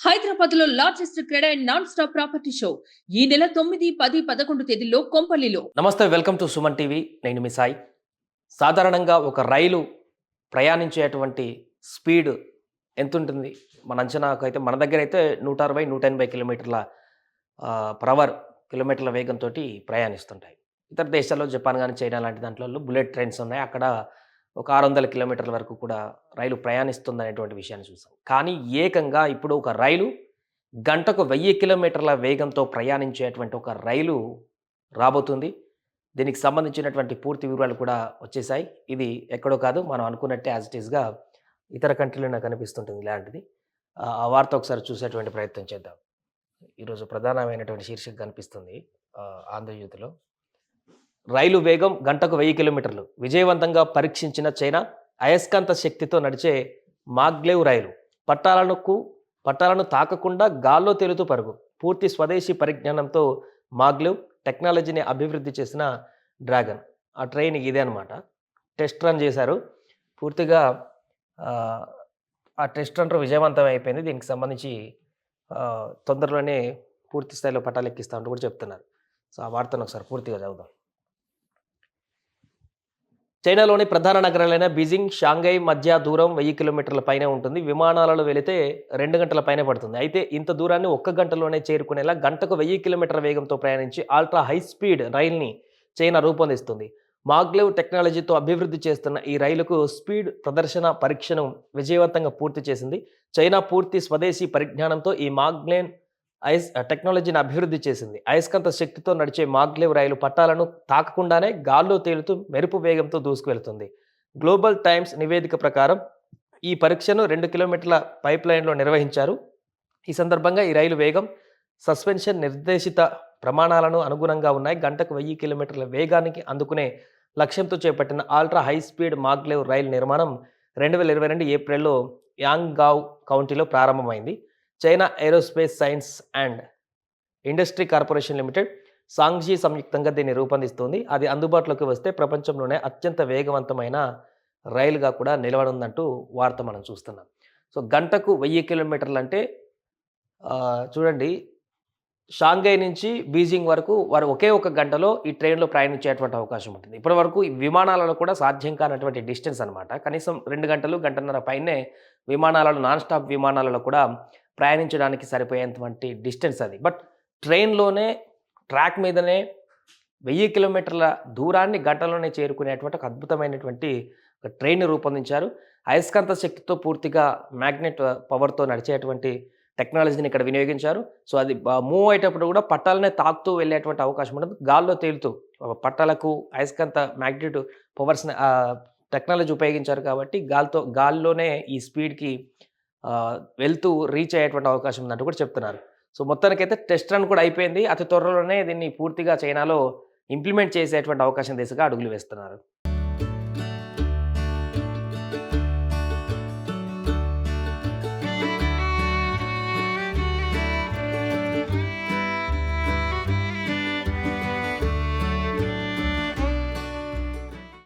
హైదరాబాద్ లో largest cred and non stop property show ఈ నెల 9, 10, 11 తేదీల్లో కొంపల్లిలో. నమస్తే, వెల్కమ్ టు సుమన్ టీవీ. నేను మీ సాయి. సాధారణంగా ఒక రైలు ప్రయాణించేటువంటి స్పీడ్ ఎంత ఉంటుంది? మన అంచనాకు అయితే మన దగ్గర అయితే 160, 180 కిలోమీటర్ల పర్ అవర్ కిలోమీటర్ల వేగంతో ప్రయాణిస్తుంటాయి. ఇతర దేశాల్లో జపాన్ కానీ చైనా లాంటి దాంట్లో బుల్లెట్ ట్రైన్స్ ఉన్నాయి. అక్కడ ఒక 600 కిలోమీటర్ల వరకు కూడా రైలు ప్రయాణిస్తుందనేటువంటి విషయాన్ని చూసాం. కానీ ఏకంగా ఇప్పుడు ఒక రైలు గంటకు 1000 కిలోమీటర్ల వేగంతో ప్రయాణించేటువంటి ఒక రైలు రాబోతుంది. దీనికి సంబంధించినటువంటి పూర్తి వివరాలు కూడా వచ్చేసాయి. ఇది ఎక్కడో కాదు, మనం అనుకున్నట్టే యాజ్ ఇట్ ఈస్‌గా ఇతర కంట్రీలోనే కనిపిస్తుంటుంది ఇలాంటిది. ఆ వార్త ఒకసారి చూసేటువంటి ప్రయత్నం చేద్దాం. ఈరోజు ప్రధానమైనటువంటి శీర్షిక కనిపిస్తుంది ఆంధ్రజ్యోతిలో. రైలు వేగం గంటకు 1000 కిలోమీటర్లు విజయవంతంగా పరీక్షించిన చైనా. అయస్కాంత శక్తితో నడిచే మాగ్లెవ్ రైలు పట్టాలను తాకకుండా గాల్లో తేలుతూ పరుగు. పూర్తి స్వదేశీ పరిజ్ఞానంతో మాగ్లెవ్ టెక్నాలజీని అభివృద్ధి చేసిన డ్రాగన్. ఆ ట్రైన్ ఇదే అనమాట. టెస్ట్ రన్ చేశారు. పూర్తిగా ఆ టెస్ట్ రన్ విజయవంతం అయిపోయింది. దీనికి సంబంధించి తొందరలోనే పూర్తి స్థాయిలో పట్టాలు ఎక్కిస్తామంటూ కూడా చెప్తున్నారు. సో ఆ వార్తను ఒకసారి పూర్తిగా చదువుదాం. చైనాలోని ప్రధాన నగరాలైన బీజింగ్, షాంఘై మధ్య దూరం 1000 కిలోమీటర్ల పైనే ఉంటుంది. విమానాలలో వెళితే 2 గంటల పైనే పడుతుంది. అయితే ఇంత దూరాన్ని 1 గంటలోనే చేరుకునేలా గంటకు 1000 కిలోమీటర్ల వేగంతో ప్రయాణించి అల్ట్రా హై స్పీడ్ రైల్ని చైనా రూపొందిస్తుంది. మాగ్లెవ్ టెక్నాలజీతో అభివృద్ధి చేస్తున్న ఈ రైలుకు స్పీడ్ ప్రదర్శన పరీక్షను విజయవంతంగా పూర్తి చేసింది. చైనా పూర్తి స్వదేశీ పరిజ్ఞానంతో ఈ మాగ్లెవ్ టెక్నాలజీని అభివృద్ధి చేసింది. అయస్కాంత శక్తితో నడిచే మాగ్లెవ్ రైలు పట్టాలను తాకకుండానే గాల్లో తేలుతూ మెరుపు వేగంతో దూసుకువెళ్తుంది. గ్లోబల్ టైమ్స్ నివేదిక ప్రకారం ఈ పరీక్షను 2 కిలోమీటర్ల పైప్ లైన్లో నిర్వహించారు. ఈ సందర్భంగా ఈ రైలు వేగం, సస్పెన్షన్ నిర్దేశిత ప్రమాణాలను అనుగుణంగా ఉన్నాయి. గంటకు 1000 కిలోమీటర్ల వేగానికి అందుకునే లక్ష్యంతో చేపట్టిన అల్ట్రా హై స్పీడ్ మాగ్లెవ్ రైలు నిర్మాణం 2022 ఏప్రిల్లో యాంగావ్ కౌంటీలో ప్రారంభమైంది. China Aerospace Science and Industry Corporation Limited, సాంగ్జీ సంయుక్తంగా దీన్ని రూపొందిస్తుంది. అది అందుబాటులోకి వస్తే ప్రపంచంలోనే అత్యంత వేగవంతమైన రైలుగా కూడా నిలవనుందంటూ వార్త మనం చూస్తున్నాం. సో గంటకు 1000 కిలోమీటర్లు అంటే చూడండి, షాంఘై నుంచి బీజింగ్ వరకు వారు ఒకే ఒక గంటలో ఈ ట్రైన్లో ప్రయాణించేటువంటి అవకాశం ఉంటుంది. ఇప్పటివరకు ఈ విమానాలలో కూడా సాధ్యం కానటువంటి డిస్టెన్స్ అనమాట. కనీసం 2 గంటలు, గంటన్నర పైనే విమానాలలో, నాన్ స్టాప్ విమానాలలో కూడా ప్రయాణించడానికి సరిపోయేటువంటి డిస్టెన్స్ అది. బట్ ట్రైన్లోనే, ట్రాక్ మీదనే 1000 కిలోమీటర్ల దూరాన్ని గంటలోనే చేరుకునేటువంటి ఒక అద్భుతమైనటువంటి ఒక ట్రైన్ని రూపొందించారు. అయస్కాంత శక్తితో పూర్తిగా మ్యాగ్నెట్ పవర్తో నడిచేటువంటి టెక్నాలజీని ఇక్కడ వినియోగించారు. సో అది మూవ్ అయ్యేటప్పుడు కూడా పట్టాలనే తాకుతూ వెళ్ళేటువంటి అవకాశం ఉండదు. గాల్లో తేలుతూ పట్టాలకు అయస్కాంత మ్యాగ్నెట్ పవర్స్ని టెక్నాలజీ ఉపయోగించారు కాబట్టి గాల్లోనే ఈ స్పీడ్కి వెళ్తూ రీచ్ అయ్యేటువంటి అవకాశం ఉందంటూ కూడా చెప్తున్నారు. సో మొత్తానికైతే టెస్ట్ రన్ కూడా అయిపోయింది. అతి త్వరలోనే దీన్ని పూర్తిగా చైనాలో ఇంప్లిమెంట్ చేసేటువంటి అవకాశం దిశగా అడుగులు వేస్తున్నారు.